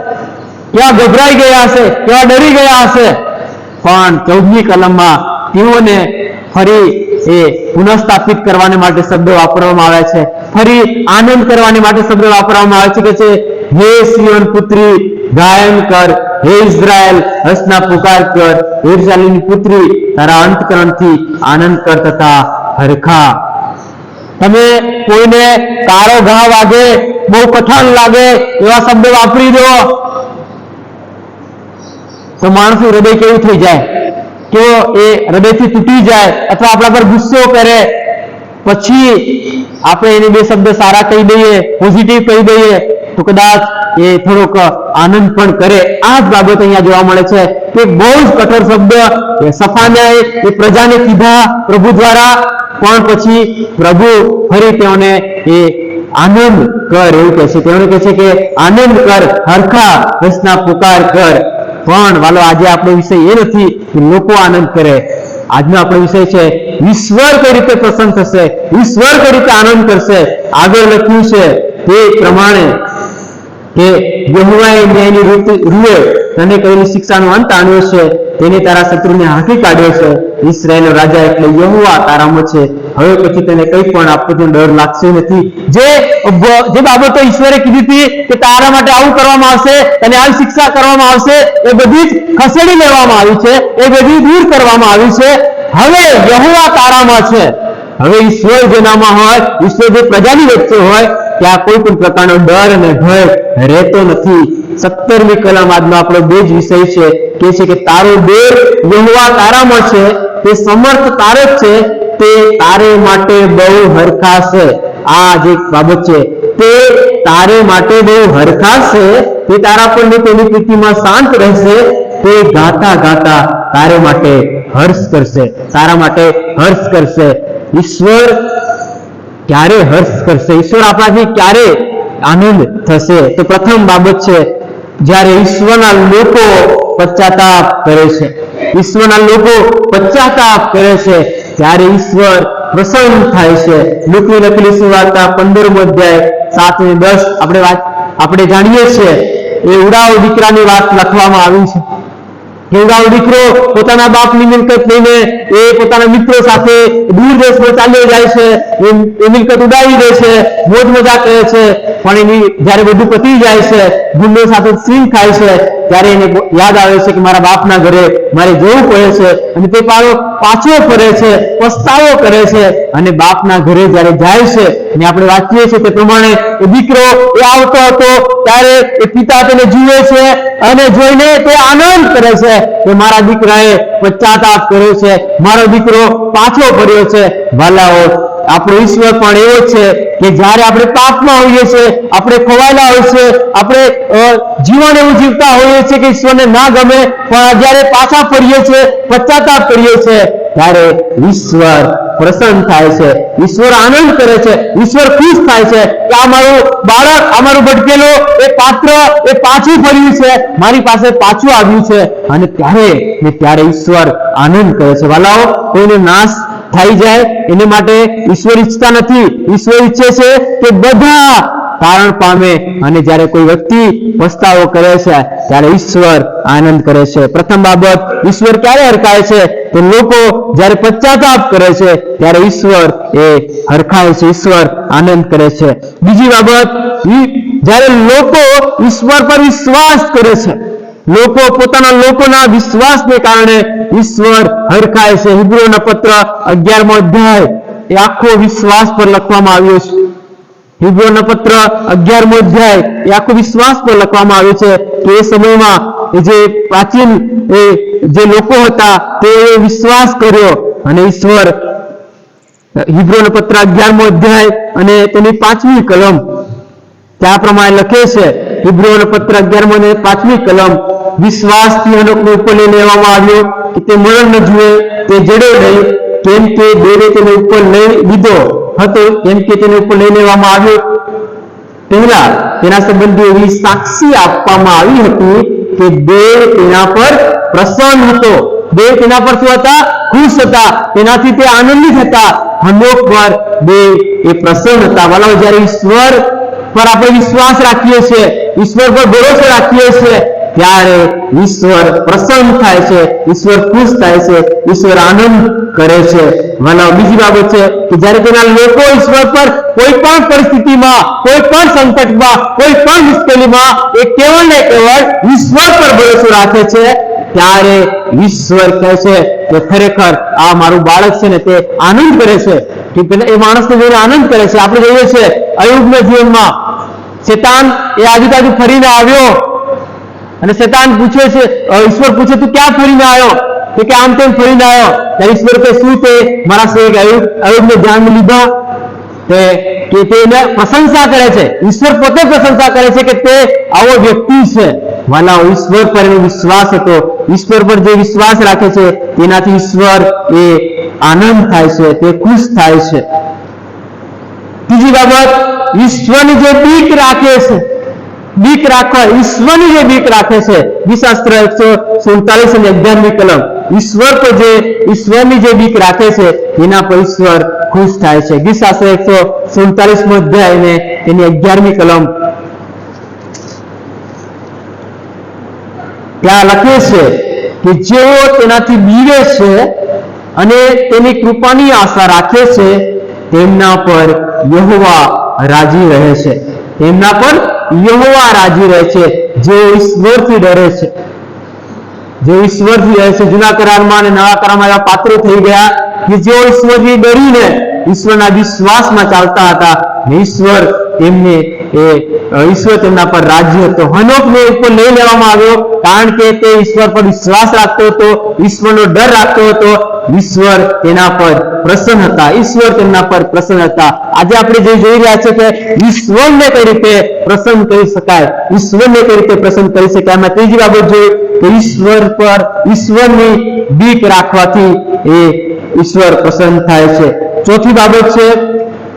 Speaker 1: કેવા ગભરાઈ ગયા હશે, કેવા ડરી ગયા હશે. પણ 14મી કલમમાં તેઓને ફરી એ પુનઃસ્થાપિત કરવાને માટે શબ્દો વાપરવામાં આવ્યા છે, ફરી આનંદ કરવાને માટે શબ્દો વાપરવામાં આવે છે કે છે હે સિયોન પુત્રી ગાયન કર, હે ઇઝરાયલ હસના પુકાર કર, યરૂશલેમની પુત્રી તારા અંતકરણથી આનંદ કર તથા હરખા. તમે કોઈને કાળો ઘા વાગે, બહુ કઠણ લાગે એવા શબ્દો વાપરી દો તો માણસનું હૃદય કેવું થઈ જાય, કે એ હૃદયથી તૂટી જાય અથવા આપણા પર ગુસ્સો કરે. પછી આપણે એને 2 શબ્દ સારા કહી દઈએ, પોઝિટિવ કહી દઈએ તો કદાચ એ થોડોક આનંદ પણ કરે. આ જ બાબત અહીંયા જોવા મળે છે કે બહુ જ કઠોર શબ્દ સફાનિયાએ એ પ્રજાને કીધા પ્રભુ દ્વારા, પણ પછી પ્રભુ ફરી તેઓને એ આનંદ કર એવું કહે છે. તેઓને કહે છે કે આનંદ કર, હરખા હસના પુકાર કર. પણ વાલો આજે આપણો વિષય એ નથી કે લોકો આનંદ કરે. આજનો આપણો વિષય છે ઈશ્વર કઈ રીતે પ્રસન્ન થશે, ઈશ્વર કઈ રીતે આનંદ કરશે. આગળ લખ્યું છે તે પ્રમાણે કે યહોવાએ ન્યાયની રૂએ તને કરેલી શિક્ષાનો અંત આણ્યો છે, તેને તારા શત્રુને હાંકી કાઢ્યો છે. ઇસ્રાએલનો રાજા એટલે યહોવા તારામાં છે, હવે પછી તેને કંઈ પણ આપવાનો ડર લાગશે નથી. જે બાબતો ઈશ્વરે કીધી હતી કે તારા માટે આવું કરવામાં આવશે અને આવી શિક્ષા કરવામાં આવશે, એ બધી જ ખસેડી લેવામાં આવી છે, એ બધી દૂર કરવામાં આવી છે. હવે યહોવા તારામાં છે. હવે ઈશ્વર જેનામાં હોય, ઈશ્વર જે પ્રજાની વચ્ચે હોય, ત્યાં કોઈ પણ પ્રકારનો ડર અને ભય રહેતો નથી. 17મી કલમ આજનો આપણો 2 જ વિષય છે, કે છે કે તારો દેવ યહોવા તારામાં છે, તે સમર્થ તારે જ છે, તે તારે માટે બહુ હરખાશે. આ જે બાબત છે તે તારે માટે બહુ હરખાશે, તે તારા પર તેની પ્રીતિમાં શાંત રહેશે, તે ગાતા ગાતા તારે માટે હર્ષ કરશે, તારા માટે હર્ષ કરશે. ઈશ્વર ક્યારે હર્ષ કરશે, ઈશ્વર આપણાથી ક્યારે આનંદ થશે? તો પ્રથમ બાબત છે જ્યારે ઈશ્વરના લોકો પશ્ચાતાપ કરે છે. ઈશ્વરના લોકો પશ્ચાતાપ કરે છે ત્યારે ઈશ્વર પ્રસન્ન થાય છે. લુકની લખેલી સુવાર્તા 15મો અધ્યાય 7 અને 10 આપણે જાણીએ છીએ એ ઉડાવ દીકરાની વાત લખવામાં આવી છે. ઉડાવ દીકરો પોતાના બાપની મિલકત લઈને એ પોતાના મિત્રો સાથે દૂર દેશમાં ચાલ્યો જાય છે, એ મિલકત ઉડાવી દે છે, મોજ મજા કરે છે, પણ એની જયારે બધું પતી જાય છે, ગુંડો સાથે સીન થાય છે, ત્યારે એને યાદ આવે છે કે મારા બાપના ઘરે મારે જવું પડે છે, અને તે પાછો ફરે છે, પસ્તાવો કરે છે, અને બાપના ઘરે જયારે જાય છે, અને આપણે વાંચીએ છીએ તે પ્રમાણે એ દીકરો એ આવતો હતો ત્યારે એ પિતા તેને જુએ છે અને જોઈને તે આનંદ કરે છે કે મારા દીકરાએ પશ્ચાતાપ કર્યો છે, મારો દીકરો પાછો ફર્યો છે. વાલાઓ, આપણો ઈશ્વર પણ એવો છે કે જ્યારે આપણે પાપમાં હોઈએ છીએ, આપણે ખોવાયેલા હોઈએ છીએ, આપણે જીવન એવું જીવતા હોઈએ છીએ કે ઈશ્વરને ના ગમે, પણ જ્યારે પાછા ફરીએ છીએ, પશ્ચાતાપ કરીએ છીએ, ત્યારે ઈશ્વર પ્રસન્ન થાય છે, ઈશ્વર આનંદ કરે છે, ઈશ્વર ખુશ થાય છે કે આ મારું બાળક, આ મારું ભટકેલો એ પાત્ર એ પાછું ફર્યું છે, મારી પાસે પાછું આવ્યું છે. અને ત્યારે ઈશ્વર આનંદ કરે છે. વાલાઓ, કોઈનો નાશ થઈ જાય એને માટે ઈશ્વર ઈચ્છતા નથી. ઈશ્વર ઈચ્છે છે કે બધા તારણ પામે, અને જ્યારે કોઈ વ્યક્તિ પસ્તાવો કરે છે ત્યારે ઈશ્વર આનંદ કરે છે. પ્રથમ બાબત, ઈશ્વર ક્યારે હરખાય છે? તો લોકો જ્યારે પશ્ચાતાપ કરે છે ત્યારે ઈશ્વર એ હરખાય છે, ઈશ્વર આનંદ કરે છે. બીજી બાબત, જ્યારે લોકો ઈશ્વર પર વિશ્વાસ કરે છે, લોકો પોતાના લોકોના વિશ્વાસને કારણે ઈશ્વર હરખાય છે. હિબ્રુઓના પત્ર 11મો અધ્યાય એ આખો વિશ્વાસ પર લખવામાં આવ્યો છે. હિબ્રુઓના પત્ર 11મો અધ્યાય એ આખો વિશ્વાસ પર લખવામાં આવ્યો છે કે એ સમયમાં જે પ્રાચીન જે લોકો હતા તે વિશ્વાસ કર્યો, અને ઈશ્વર હિબ્રુઓના પત્ર 11મો અધ્યાય અને તેની 5મી કલમ ત્યાં પ્રમાણે લખે છે. હિબ્રુઓના પત્ર 11મો અને 5મી કલમ, વિશ્વાસથી હનોકને ઉપર લઈ લેવામાં આવ્યો કે તે મરણ ન જુએ, તે જડે નહીં, કેમ કે દેવે તેને ઉપર લઈ લીધો હતો, કેમ કે તેને ઉપર લઈ લેવામાં આવ્યો પહેલા તેના સંબંધી એવી સાક્ષી આપવામાં આવી હતી કે દેવ તેના પર પ્રસન્ન હતો. દેવ તેના પર શું હતા? ખુશ હતા, તેનાથી તે આનંદિત હતા. હનોક પર દેવ એ પ્રસન્ન હતા. વાલાઓ, જ્યારે ઈશ્વર પર આપણે વિશ્વાસ રાખીએ છીએ, ઈશ્વર પર ભરોસો રાખીએ છીએ, ત્યારે ઈશ્વર પ્રસન્ન થાય છે, ઈશ્વર ખુશ થાય છે, ઈશ્વર આનંદ કરે છે. વાલાઓ, બીજી બાબત છે કે જ્યારે તેના લોકો ઈશ્વર પર કોઈ પણ પરિસ્થિતિમાં, કોઈ પણ સંકટમાં, કોઈ પણ મુશ્કેલીમાં એ કેવળ ને કેવળ ઈશ્વર પર ભરોસો રાખે છે, ત્યારે ઈશ્વર કહે છે કે ખરેખર આ મારું બાળક છે ને તે આનંદ કરે છે, કે પેલા એ માણસને જોઈને આનંદ કરે છે. આપણે જોઈએ છે અયુબના જીવનમાં શેતાન એ આજુબાજુ ફરીને આવ્યો, અને શેતાન પૂછે છે, ઈશ્વર પૂછે તું ક્યાં ફરીને આવ્યો? તો કે આમ તેમ ફરીને આવ્યો. ત્યારે ઈશ્વર કહે શું તે મારા સેવક અયુબને ધ્યાનમાં લીધા? કે તેને પ્રશંસા કરે છે. ઈશ્વર પોતે પ્રશંસા કરે છે કે તે આવો વ્યક્તિ છે. વાલાઓ, ઈશ્વર પર એનો વિશ્વાસ હતો. ઈશ્વર પર જે વિશ્વાસ રાખે છે તેનાથી ઈશ્વર એ આનંદ થાય છે, તે ખુશ થાય છે. ત્રીજી બાબત, ઈશ્વરની જે બીક રાખે છે, બીક રાખવા, ઈશ્વરની જે બીક રાખે છે, ગીતશાસ્ત્ર 147 અને 11મી કલમ, ઈશ્વર પર જે ઈશ્વરની જે બીક રાખે છે એના પર ઈશ્વર ખુશ થાય છે. ગીતશાસ્ત્ર 147મો અધ્યાય અને એની 11મી કલમ ત્યાં લખે છે કે જેઓ તેનાથી બીવે છે અને તેની કૃપાની આશા રાખે છે તેમના પર યહોવા રાજી રહે છે. તેમના પર યહોવા રાજી રહે છે જેઓ ઈશ્વરથી ડરે છે, જેઓ ઈશ્વરથી ડરે છે. જૂના કરારમાં અને નવા કરારમાં એવા પાત્રો થઈ ગયા કે જેઓ ઈશ્વરથી ડરીને ઈશ્વરના વિશ્વાસમાં ચાલતા હતા, ઈશ્વર એમને ઈશ્વર તેમના પર રાજી હતો. હનોકને ઉપર લઈ લેવામાં આવ્યો કારણ કે તે ઈશ્વર પર વિશ્વાસ રાખતો હતો, ઈશ્વરનો ડર રાખતો હતો, ઈશ્વર તેના પર પ્રસન્ન હતા, ઈશ્વર તેમના પર પ્રસન્ન હતા. આજે આપણે જે જોઈ રહ્યા છે કે ઈશ્વરને કઈ રીતે પ્રસન્ન કરી શકાય, ઈશ્વરને કઈ રીતે પ્રસન્ન કરી શકાય. એમાં ત્રીજી બાબત જોઈએ કે ઈશ્વર પર ઈશ્વરની બીક રાખવાથી એ ઈશ્વર પ્રસન્ન થાય છે. ચોથી બાબત છે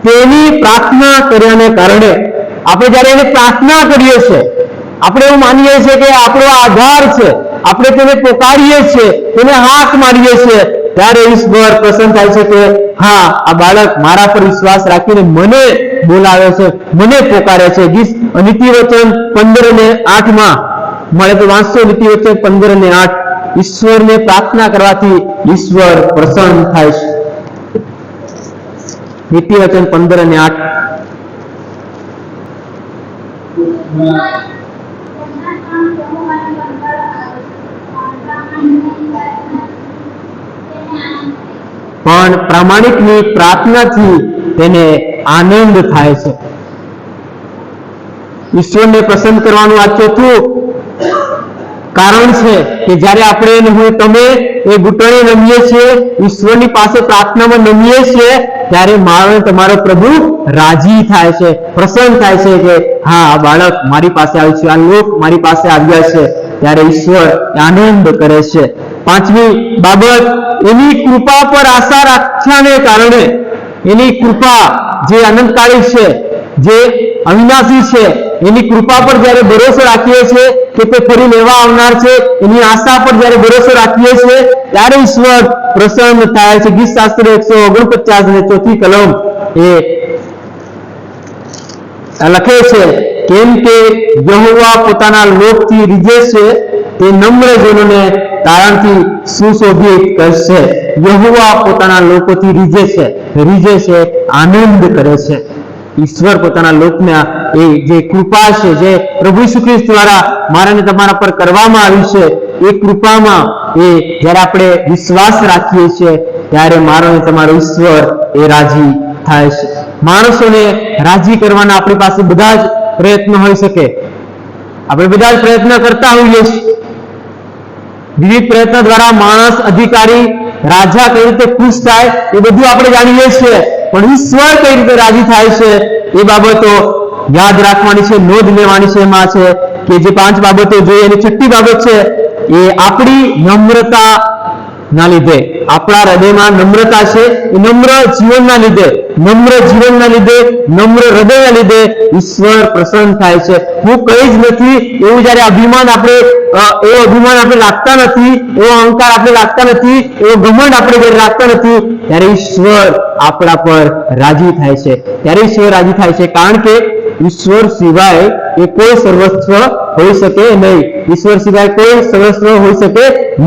Speaker 1: તેની પ્રાર્થના કર્યાને કારણે. આપણે જ્યારે એને પ્રાર્થના કરીએ છીએ, આપણે એવું માનીએ છીએ કે આપણો આધાર છે, આપણે તેને પોકારીએ છીએ, તેને હાથ મારીએ છીએ, ત્યારે ઈશ્વર પ્રસન્ન થાય છે કે હા, આ બાળક મારા પર વિશ્વાસ રાખીને મને બોલાવે છે, મને પોકારે છે. નીતિવચન 15 અને 8 માં મળે તો વાંચશો. નીતિવચન 15 અને 8. ઈશ્વરને પ્રાર્થના કરવાથી ઈશ્વર પ્રસન્ન થાય છે. નીતિવચન 15 અને 8. પણ પ્રામાણિકની પ્રાર્થનાથી તેને આનંદ થાય છે. ઈશ્વરને પ્રસન્ન કરવાનું આ ચોથું કારણ છે કે જ્યારે આપણે હું તમે એ ઘૂંટણે નમીએ છીએ, ઈશ્વરની પાસે પ્રાર્થનામાં નમીએ છીએ, ત્યારે મારો તમારો પ્રભુ રાજી થાય છે, પ્રસન્ન થાય છે કે હા, આ બાળક મારી પાસે આવ્યું છે, આ લોક મારી પાસે આવ્યા છે. ત્યારે ઈશ્વર આનંદ કરે છે. પાંચમી બાબત, એની કૃપા પર આશા રાખ્યાને કારણે, એની કૃપા જે અનંતકાળી છે, જે અવિનાશી છે, એની કૃપા પર જ્યારે ભરોસો રાખીએ છીએ કે તે ફરી લેવા આવનાર છે, એની આશા પર જ્યારે ભરોસો રાખીએ છીએ, ત્યારે ઈશ્વર પ્રસન્ન થાય છે. ગીત શાસ્ત્ર 149 અને 4 કલમ એ લખે છે, કેમ કે યહોવા પોતાના લોકથી રીઝે છે, તે નમ્ર જનોને તારણથી સુશોભિત કરશે. યહોવા પોતાના લોકોથી રીઝે છે, આનંદ કરે છે. ઈશ્વર પોતાના લોકના એ જે કૃપા છે, જે પ્રભુ ઈસુ ખ્રિસ્ત દ્વારા મારા અને તમારા પર કરવામાં આવી છે, એ કૃપામાં એ જ્યારે આપણે વિશ્વાસ રાખીએ છીએ, ત્યારે મારો અને તમારો ઈશ્વર એ રાજી થાય છે. માણસોને રાજી કરવાના આપણી પાસે બધા જ પ્રયત્નો હોઈ શકે. આપણે બધા જ પ્રયત્ન કરતા હોઈએ છીએ. વિવિધ પ્રયત્નો દ્વારા માણસ, અધિકારી, રાજા કઈ રીતે ખુશ થાય એ બધું આપણે જાણીએ છીએ. પણ ઈશ્વર કઈ રીતે રાજી થાય છે એ બાબતો યાદ રાખવાની છે, નોંધ લેવાની છે. એમાં છે કે જે 5 બાબતો જોઈએ, એની 6ઠી બાબત છે એ આપણી નમ્રતા ના લીધે, આપણા હૃદયમાં નમ્રતા છે, એ નમ્ર જીવનના લીધે, નમ્ર હૃદયના લીધે ઈશ્વર પ્રસન્ન થાય છે. હું કઈ જ નથી એવું જયારે અભિમાન આપણે રાખતા નથી, એવો અહંકાર આપણે રાખતા નથી, એવો ઘમંડ આપણે જયારે રાખતા નથી, ત્યારે ઈશ્વર આપણા પર રાજી થાય છે. કારણ કે ઈશ્વર સિવાય એ કોઈ સર્વસ્વ હોઈ શકે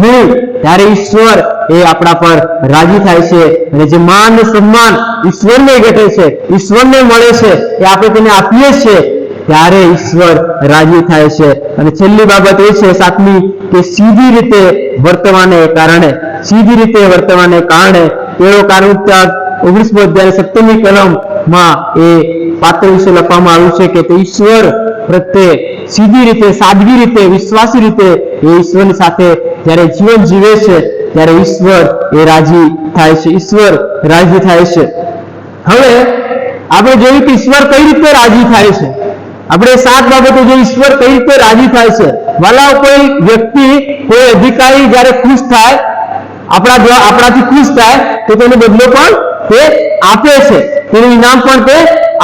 Speaker 1: નહીં. ત્યારે ઈશ્વર એ આપણા પર રાજી થાય છે. અને જે માન અને સન્માન ઈશ્વરને ઘટે છે, ઈશ્વરને મળે છે, એ આપણે તેને આપીએ છીએ, ત્યારે ઈશ્વર રાજી થાય છે. અને છેલ્લી બાબત એ છે, 7મી, કે સીધી રીતે વર્તવાને કારણે તેનો કારણ 19મો અધ્યાય 17મી કલમમાં એ પાત્ર વિશે લખવામાં આવ્યું છે કે તે ઈશ્વર પ્રત્યે સીધી રીતે, સાદગી રીતે, વિશ્વાસી રીતે એ ઈશ્વરની સાથે જ્યારે જીવન જીવે છે, ત્યારે ઈશ્વર એ રાજી થાય છે. હવે આપણે જોયું કે ઈશ્વર કઈ રીતે રાજી થાય છે. આપણે 7 બાબતો જે ઈશ્વર કઈ રીતે રાજી થાય છે. વાલા, કોઈ વ્યક્તિ, કોઈ અધિકારી જ્યારે ખુશ થાય, આપણાથી ખુશ થાય, તો તેનો બદલો પણ તે આપે છે, તેનું ઇનામ પણ તે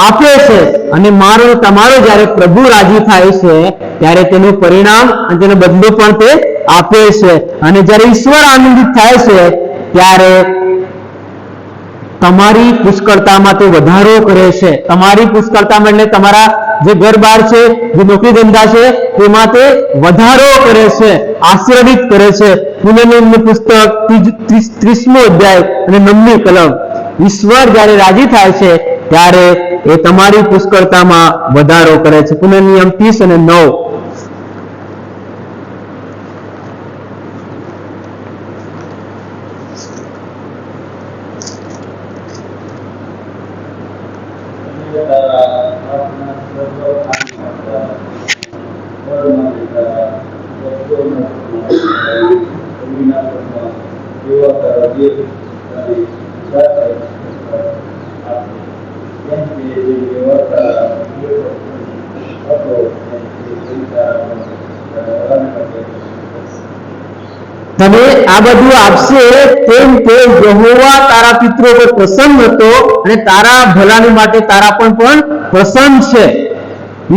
Speaker 1: આપે છે. અને મારો તમારો જ્યારે પ્રભુ રાજી થાય છે, ત્યારે તેનું પરિણામ અને તેનો બદલો પણ તે આપે છે. અને જ્યારે ઈશ્વર આનંદિત થાય છે, ત્યારે તમારી પુષ્કળતામાં તે વધારો કરે છે. તમારી પુષ્કળતામાં એટલે તમારા જે ઘર-બાર છે, જે નોકરી ધંધા છે, તેમાં તે વધારો કરે છે, આશીર્વાદિત કરે છે. પુનર્નિર્માણ પુસ્તક 30મો અધ્યાય અને 9મી કલમ. ઈશ્વર જ્યારે રાજી થાય છે, ત્યારે એ તમારી પુષ્કળતામાં વધારો કરે છે. પુનર્નિયમ 30 અને 9. તમે આ બધું આપશે તેમ કે યહોવા તારા પિતરો પર પ્રસન્ન હતો અને તારા ભલાની માટે તારા પણ પ્રસન્ન છે.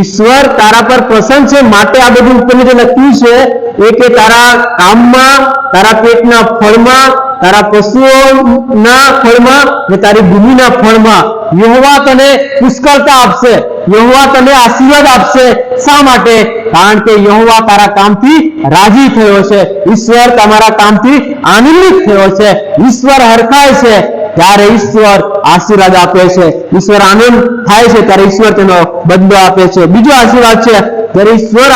Speaker 1: ઈશ્વર તારા પર પ્રસન્ન છે, માટે આ બધું ઉપર જે લખ્યું છે એ કે તારા કામમાં, તારા પેટના ફળમાં, તારા પશુઓના ફળમાં ને તારી ભૂમિના ફળમાં યહોવા તને પુષ્કળતા આપશે, યહોવા તને આશીર્વાદ આપશે. શા માટે? કારણ કે યહોવા તારા કામથી રાજી થયો છે, ઈશ્વર તમારા કામથી આનંદિત થયો છે. ઈશ્વર હરખાય છે ત્યારે ઈશ્વર આશીર્વાદ આપે છે, ઈશ્વર આનંદ થાય છે ત્યારે ઈશ્વર તેનો બદલો આપે છે. બીજો આશીર્વાદ છે, જ્યારે ઈશ્વર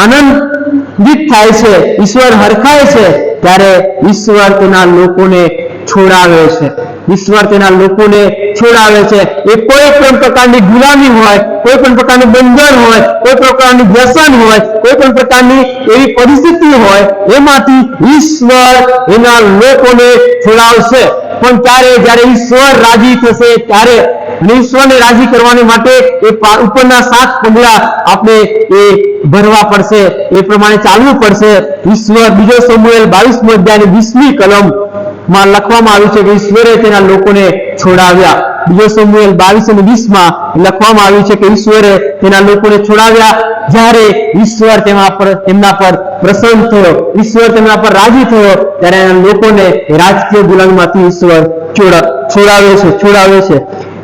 Speaker 1: આનંદિત થાય છે, ઈશ્વર હરખાય છે ત્યારે ઈશ્વર તેના લોકોને છોડાવે છે, ઈશ્વર તેના લોકોને છોડાવે છે. એ કોઈ પણ પ્રકારની ગુલામી હોય, કોઈ પણ પ્રકારનું બંધન હોય, કોઈ પ્રકારની વ્યસન હોય, કોઈ પણ પ્રકારની એવી પરિસ્થિતિ હોય, એમાંથી ઈશ્વર એના લોકોને છોડાવશે. પણ ત્યારે જ્યારે ઈશ્વર રાજી થશે ત્યારે, ઈશ્વરને રાજી કરવાને માટે એ ઉપરના 7 પગલા આપણે એ ભરવા પડશે, એ પ્રમાણે ચાલવું પડશે. ઈશ્વર બીજો સમુએલ 22મો અધ્યાયની 20મી કલમમાં લખવામાં આવ્યું છે કે ઈશ્વરે તેના લોકોને છોડાવ્યા. બીજો સમુએલ 22 અને 20માં લખવામાં આવ્યું છે કે ઈશ્વરે તેના લોકોને છોડાવ્યા જ્યારે ઈશ્વર તેમના પર પ્રસન્ન થયો, ઈશ્વર તેમના પર રાજી થયો ત્યારે એના લોકોને રાજકીય ગુલામીમાંથી ઈશ્વર છોડાવે છે.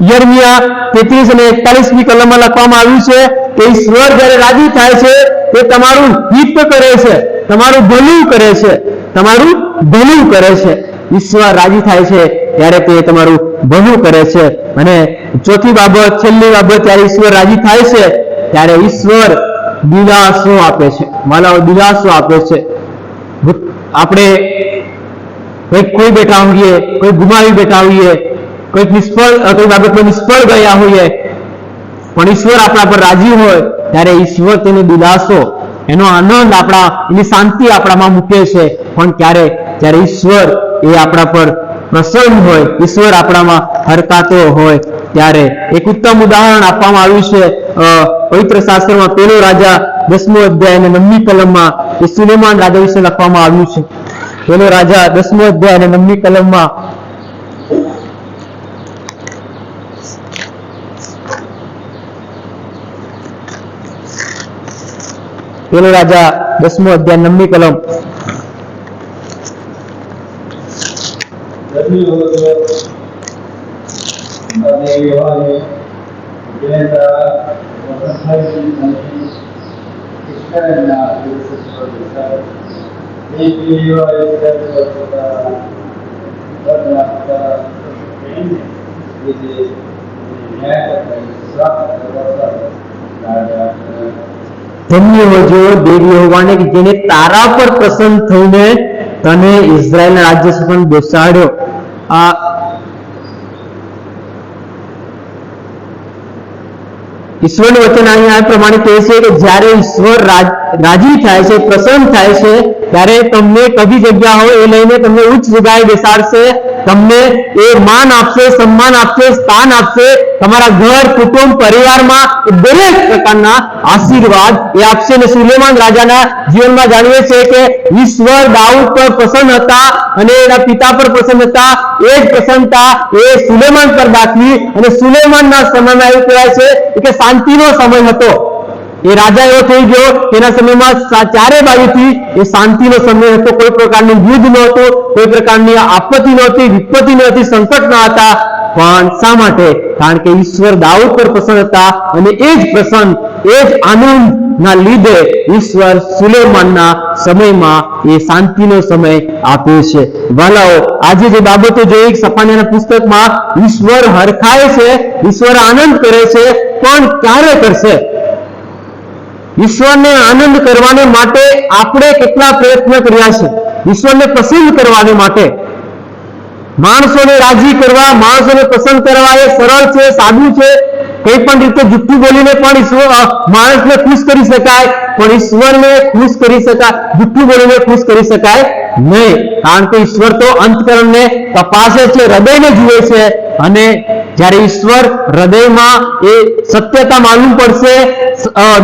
Speaker 1: યર્મિયા 33 અને 41મી કલમમાં લખવામાં આવ્યું છે કે ઈશ્વર જ્યારે રાજી થાય છે તે તમારું હિત કરે છે, તમારું ભલું કરે છે, તમારું ભલું કરે છે. ઈશ્વર રાજી થાય છે ત્યારે તે તમારું ભલું કરે છે. અને ચોથી બાબત, છેલ્લી બાબત, ત્યારે ઈશ્વર રાજી થાય છે ત્યારે ઈશ્વર દિલાસો આપે છે. માનવ દિલાસો આપે છે. આપણે કોઈ ખોઈ બેઠા હોઈએ, કોઈ ગુમાવી બેઠા હોઈએ, કોઈ બાબતમાં નિષ્ફળ ગયા હોઈએ, પણ ઈશ્વર આપણા પર રાજી હોય ત્યારે ઈશ્વર તેને દિલાસો, એનો આનંદ એની શાંતિ આપણામાં મૂકે છે. પણ જ્યારે ઈશ્વર એ આપણા પર પ્રસન્ન હોય, ઈશ્વર આપણામાં હરકાતો હોય ત્યારે. એક ઉત્તમ ઉદાહરણ આપવામાં આવ્યું છે પવિત્ર શાસ્ત્રમાં, 1 રાજા 10મો અધ્યાય અને 9મી કલમમાં એ સુલેમાન રાજા વિશે લખવામાં આવ્યું છે. 1 રાજા 10મો અધ્યાય અને 9મી કલમમાં પેલો રાજા 10મો અધ્યાય 9મી કલમ. ધન્ય હોજો દેવી યહોવાને કે જેને તારા પર પ્રસન્ન થઈને તને ઇઝરાયલના રાજ્ય પર બેસાડ્યો. આ ઈશ્વરનું વચન અહીંયા આ પ્રમાણે કહે છે કે જ્યારે ઈશ્વર રાજી થાય છે, પ્રસન્ન થાય છે ત્યારે તમને કદી જગ્યા હોય એ લઈને તમને ઉચ્ચ જગ્યાએ બેસાડશે, તમને એ માન આપશે, સન્માન આપશે, સ્થાન આપશે, તમારા ઘર, કુટુંબ, પરિવારમાં દરેક પ્રકારના આશીર્વાદ એ આપશે. અને સુલેમાન રાજાના જીવનમાં જાણીએ છીએ કે ઈશ્વર દાઉદ પર પ્રસન્ન હતા અને એના પિતા પર પ્રસન્ન હતા. એ જ પ્રસન્નતા એ સુલેમાન પર દાખવી અને સુલેમાનના સમયમાં એવું કહેવાય છે કે શાંતિનો સમય હતો. એ રાજા એવો થઈ ગયો તેના સમયમાં ચારે બાજુથી એ શાંતિનો સમય હતો. કોઈ પ્રકારનું યુદ્ધ નહોતું, કોઈ પ્રકારની આપત્તિ નહોતી, વિપત્તિ નહોતી, સંકટ ન હતા. પણ શા માટે? કારણ કે ઈશ્વર દાઉદ પર પ્રસન્ન હતા અને એ જ પ્રસન્ન, એ જ આનંદના લીધે ઈશ્વર સુલેમાનના સમયમાં એ શાંતિનો સમય આપે છે. વાલાઓ, આજે જે બાબતો જોઈ સફાનિયાના પુસ્તકમાં, ઈશ્વર હરખાય છે, ઈશ્વર આનંદ કરે છે, પણ ક્યારે કરશે? ઈશ્વરને આનંદ કરવાને માટે આપણે કેટલા પ્રયત્ન કર્યા છે? ઈશ્વરને પસંદ કરવાને માટે, માણસોને રાજી કરવા, માણસોને પસંદ કરવા એ સરળ છે, સાદું છે. કોઈ પણ રીતે જુઠ્ઠું બોલીને પણ માણસને ખુશ કરી શકાય, પણ ઈશ્વરને ખુશ કરી શકાય, જુઠ્ઠું બોલીને ખુશ કરી શકાય નહીં. કારણ કે ઈશ્વર તો અંતકરણને તપાસે છે, હૃદયને જુએ છે. અને જ્યારે ઈશ્વર હૃદયમાં એ સત્યતા માલુમ પડશે,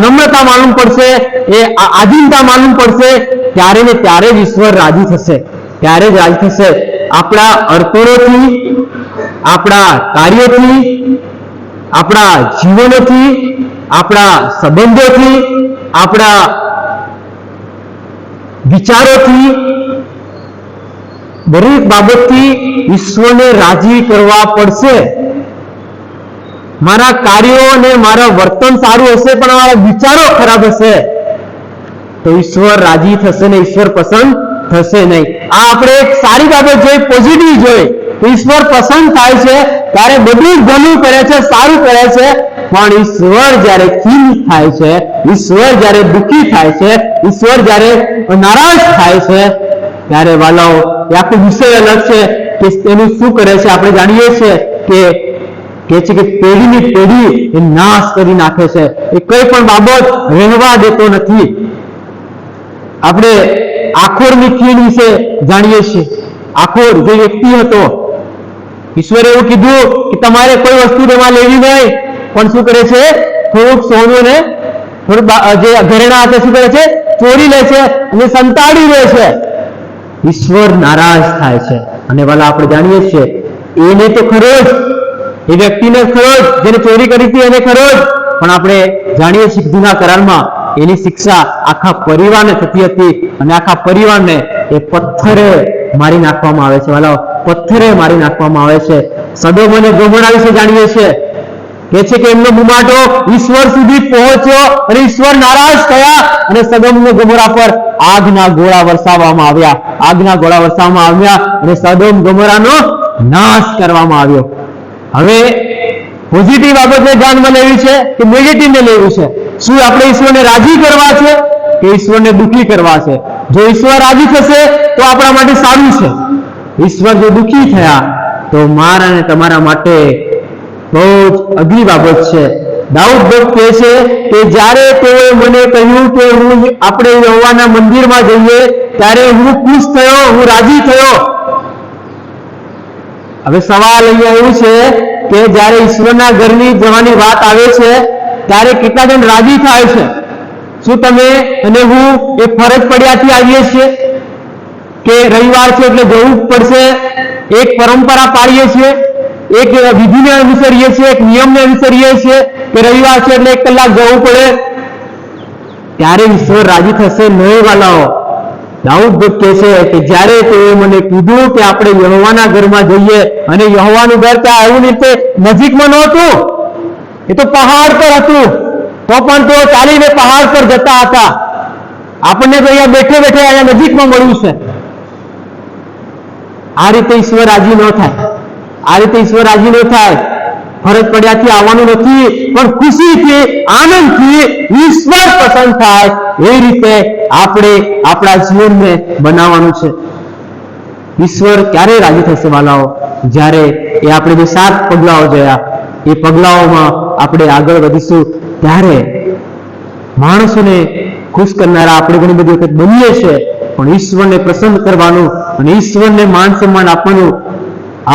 Speaker 1: નમ્રતા માલુમ પડશે, એ આધીનતા માલુમ પડશે, ત્યારે ને ત્યારે જ ઈશ્વર રાજી થશે, ત્યારે જ રાજી થશે. આપણા અર્પણોથી, આપણા કાર્યોથી, આપણા જીવનોથી, આપણા સંબંધોથી, આપણા વિચારોથી, દરેક બાબતથી ઈશ્વરને રાજી કરવા પડશે. મારા કાર્યો અને મારા વર્તન સારું હશે પણ મારા વિચારો ખરાબ હશે તો ઈશ્વર રાજી થશે ને ઈશ્વર પસંદ થશે નહીં. આ આપણે એક સારી બાબત જોઈ, પોઝિટિવ જોઈ. ઈશ્વર પસંદ થાય છે ત્યારે બધું ભલું કરે છે, સારું કરે છે, પણ ઈશ્વર જ્યારે ખીન થાય છે, ઈશ્વર જ્યારે દુઃખી થાય છે, ઈશ્વર જ્યારે નારાજ થાય છે ત્યારે વાલાઓ એ આખો વિષય અલગ છે કે તેનું શું કરે છે. આપણે જાણીએ છીએ કે છે કે પેઢીની પેઢી એ નાશ કરી નાખે છે, એ કઈ પણ બાબત રહેવા દેતો નથી. આપણે આખોરની ખીણ વિશે જાણીએ છીએ. આખોર જે વ્યક્તિ હતો, ઈશ્વરે એવું કીધું કે તમારે કોઈ વસ્તુ તેમાં લેવી નહીં, પણ શું કરે છે, થોડુંક સોનું ને થોડુંક જે ઘરેણા હતા શું કરે છે, ચોરી લે છે અને સંતાડી લે છે. ઈશ્વર નારાજ થાય છે. અને વાલા આપણે જાણીએ છીએ એને તો ખરો જ, એ વ્યક્તિને ખરો જ, જેને ચોરી કરી હતી એને ખરો જ, પણ આપણે જાણીએ છીએ જૂના કરારમાં એની શિક્ષા આખા પરિવારને થતી હતી અને આખા પરિવારને એ પથ્થરે મારી નાખવામાં આવે છે. વાલા પથ્થરે મારી નાખવામાં આવે છે. સદોમ અને ગોમોરા વિશે જાણીએ છીએ કે છે કે એમનો બુમાટો ઈશ્વર સુધી પહોંચ્યો અને ઈશ્વર નારાજ થયા અને સદોમ અને ગોમોરા પર આગના ગોળા વરસાવવામાં આવ્યા. આગના ગોળા વરસાવવામાં આવ્યા અને સદોમ ગોમોરાનો નાશ કરવામાં આવ્યો. હવે પોઝિટિવ બાબતને ધ્યાનમાં લેવી છે કે નેગેટિવને લેવી છે? શું આપણે ઈશ્વરને રાજી કરવા છે કે ઈશ્વરને દુઃખી કરવા છે? જો ઈશ્વર રાજી થશે તો આપણા માટે સારું છે. ઈશ્વર જો દુઃખી થયા તો મારા અને તમારા માટે બહુ જ અઘરી બાબત છે. દાઉદ ભક્ત કહે છે કે જ્યારે તેઓએ મને કહ્યું કે આપણે યહોવાના મંદિરમાં જઈએ ત્યારે હું ખુશ થયો, હું રાજી થયો. હવે સવાલ અહીંયા એવું છે કે જ્યારે ઈશ્વરના ઘરની જવાની વાત આવે છે ત્યારે કેટલા જણ રાજી થાય છે? શું તમે અને હું એ ફરજ પડ્યાથી આવીએ છીએ કે રવિવાર છે એટલે જવું પડશે, એક પરંપરા પાડીએ છીએ, એક વિધિને અનુસરીએ છીએ, એક નિયમને અનુસરીએ છીએ કે રવિવાર છે એટલે 1 કલાક જવું પડે? ત્યારે ઈશ્વર રાજી થશે નહીં વાલાઓ. દાઉદ ભક્ત કહે છે કે જ્યારે તેઓએ મને કીધું કે આપણે યહોવાના ઘરમાં જઈએ, અને યહોવાનું ઘર ત્યાં એવું રીતે નજીકમાં નહોતું, એ તો પહાડ પર હતું, તો પણ તેઓ ચાલીને પહાડ પર જતા હતા. આપણને તો અહીંયા બેઠે બેઠે અહીંયા નજીકમાં મળ્યું છે. આ રીતે ઈશ્વર રાજી ન થાય. આ રીતે ઈશ્વર રાજી ન થાય. ફરજ પડ્યાથી આવવાનું નથી, પણ ખુશીથી, આનંદથી ઈશ્વર પસંદ થાય એ રીતે આપણે આપણા જીવનને બનાવવાનું છે. ઈશ્વર ક્યારે રાજી થશે વાલાઓ? જ્યારે એ આપણે જે 7 પગલાઓ જોયા એ પગલાઓમાં આપણે આગળ વધીશું ત્યારે માણસોને ખુશ કરનારા આપણે ઘણી બધી વખત બનીએ છીએ, પણ ઈશ્વરને પ્રસન્ન કરવાનું અને ઈશ્વરને માન સન્માન આપવાનું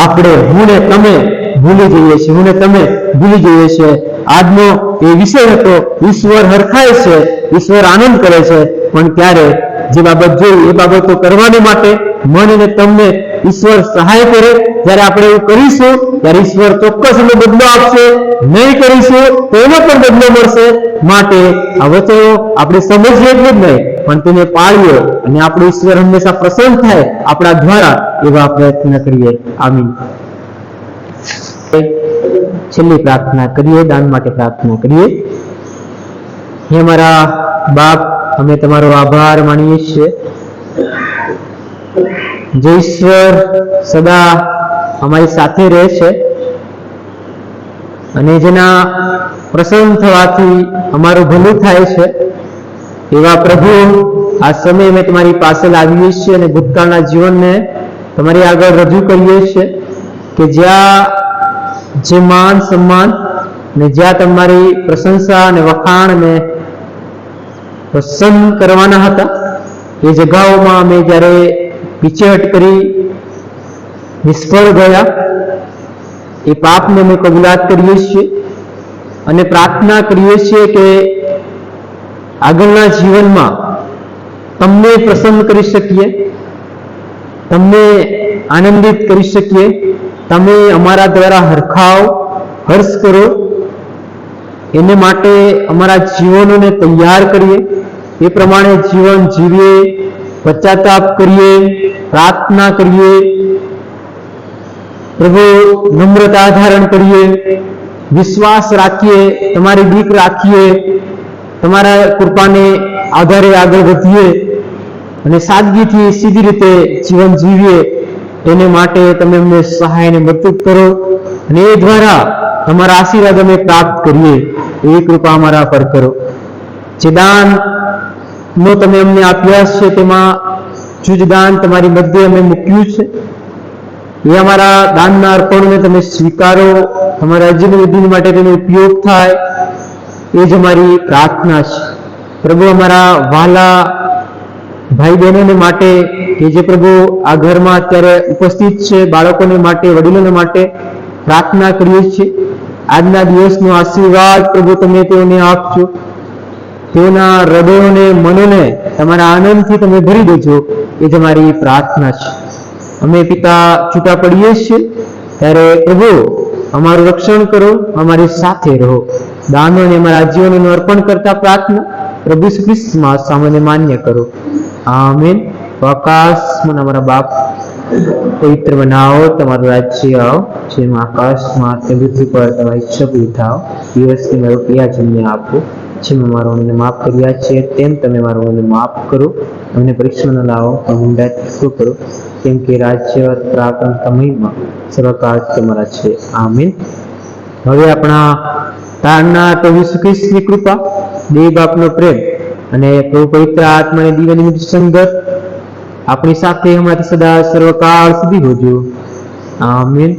Speaker 1: આપણે હું ને તમે ભૂલી જઈએ છીએ. હું ને તમે ભૂલી જઈએ છીએ. આજનો એ વિષય હતો ઈશ્વર હરખાય છે, ઈશ્વર આનંદ કરે છે, પણ ત્યારે જે બાબત જોઈ એ બાબતો કરવાની માટે મને અને તમને ઈશ્વર સહાય કરે. જ્યારે આપણે એવું કરીશું ત્યારે ઈશ્વર ચોક્કસ એનો બદલો આપશે. નહીં કરીશું તો એનો પણ બદલો મળશે. માટે આ વચનો આપણે સમજીએ એટલું જ નહીં, પણ તેને પાળીએ અને આપણો ઈશ્વર હંમેશા પ્રસન્ન થાય આપણા દ્વારા એવા પ્રયત્ન કરીએ. આમીન. છેલ્લી પ્રાર્થના કરીએ, દાન માટે પ્રાર્થના કરીએ. હે અમારા બાપ, અમે તમારો આભાર માનીએ છીએ. જે ઈશ્વર સદા અમારી સાથે રહે છે અને જેના પ્રસન્ન થવાથી અમારું ભલું થાય છે, એવા પ્રભુ આ સમય અમે તમારી પાસે લાવીએ છીએ અને ભૂતકાળના જીવનને તમારી આગળ રજૂ કરીએ છીએ કે જ્યાં જે માન સન્માન ને જ્યાં તમારી પ્રશંસા અને વખાણ ને પસંદ કરવાના હતા એ જગાઓમાં અમે જ્યારે પીછેહટ કરી નિષ્ફળ ગયા, એ પાપને અમે કબૂલાત કરીએ છીએ અને પ્રાર્થના કરીએ છીએ કે આગળના જીવનમાં તમને પ્રસન્ન કરી શકીએ, તમને આનંદિત કરી શકીએ. તમે અમારા દ્વારા હરખાવ, હર્ષ કરો, એને માટે અમારા જીવનોને તૈયાર કરીએ, એ પ્રમાણે જીવન જીવીએ પશ્ચાતાપ કરીએ, પ્રાર્થના કરીએ, પ્રભુ નમ્રતા ધારણ કરીએ, વિશ્વાસ રાખીએ, તમારી બીક રાખીએ, તમારા કૃપાને આધારે આગળ વધીએ અને સાદગીથી સીધી રીતે જીવન જીવીએ, તેને માટે તમે અમને સહાય અને મદદ કરો અને એ દ્વારા તમારા આશીર્વાદ અમે પ્રાપ્ત કરીએ એવી કૃપા અમારા પર કરો. જે દાન નો તમે અમને આપ્યા છે તેમાં જુજ દાન તમારી મધ્ય અમે મૂક્યું છે, એ અમારા દાનના અર્પણને તમે સ્વીકારો, તમારા રાજ્યની વૃદ્ધિ માટે તેનો ઉપયોગ થાય એ જ અમારી પ્રાર્થના છે. પ્રભુ અમારા વહાલા ભાઈ બહેનોને માટે કે જે પ્રભુ આ ઘરમાં અત્યારે ઉપસ્થિત છે, બાળકોને માટે, વડીલોને માટે પ્રાર્થના કરીએ છીએ. આજના દિવસનો આશીર્વાદ પ્રભુ તમે તેઓને આપજો, તેઓના હૃદયોને, મનોને તમારા આનંદથી તમે ભરી દેજો, એ જ અમારી પ્રાર્થના છે. અમે પિતા છૂટા પડીએ છીએ ત્યારે પ્રભુ અમારું રક્ષણ કરો, અમારી સાથે રહો. દાનો અને અમારા જીવનનું અર્પણ કરતા પ્રાર્થના પ્રભુ શ્રી ખ્રિસ્તમાં સામાન્ય માન્ય કરો. આમીન. આકાશમાં અમારા બાપ પવિત્ર બનાવો, તમારું રાજ્ય આવો, જેમ આકાશમાં તે પૃથ્વી પર તમારી ઈચ્છા પૂરી થાવ. દિવસની મારું ક્રિયા જમને આપો, જેમ અમારો અમને માફ કર્યા છે તેમ તમે મારો અમને માફ કરો. અમને પરીક્ષા ન લાવો પણ ઊંડાઈ કરો, કેમ કે રાજ્ય, પરાક્રમ, મહિમા સર્વકાળ તમારા છે. આમીન. હવે આપણા તારના પ્રભુ શ્રી ખ્રિસ્તની કૃપા, દેવ બાપનો પ્રેમ અને પ્રભુ પવિત્ર આત્માની દિવ્યની સંગત આપણી સાથે હમણાંથી સદા સર્વકાળ સુધી હોજો. આમીન.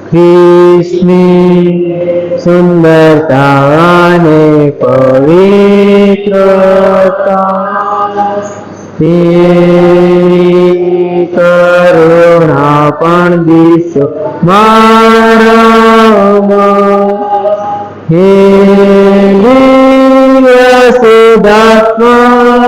Speaker 1: ખ્રિસ્તની સુંદરતા અને પવિત્રતા, તેની કરુણા પણ દિશો મારામાં, હે દિવ્ય સુધાત્મા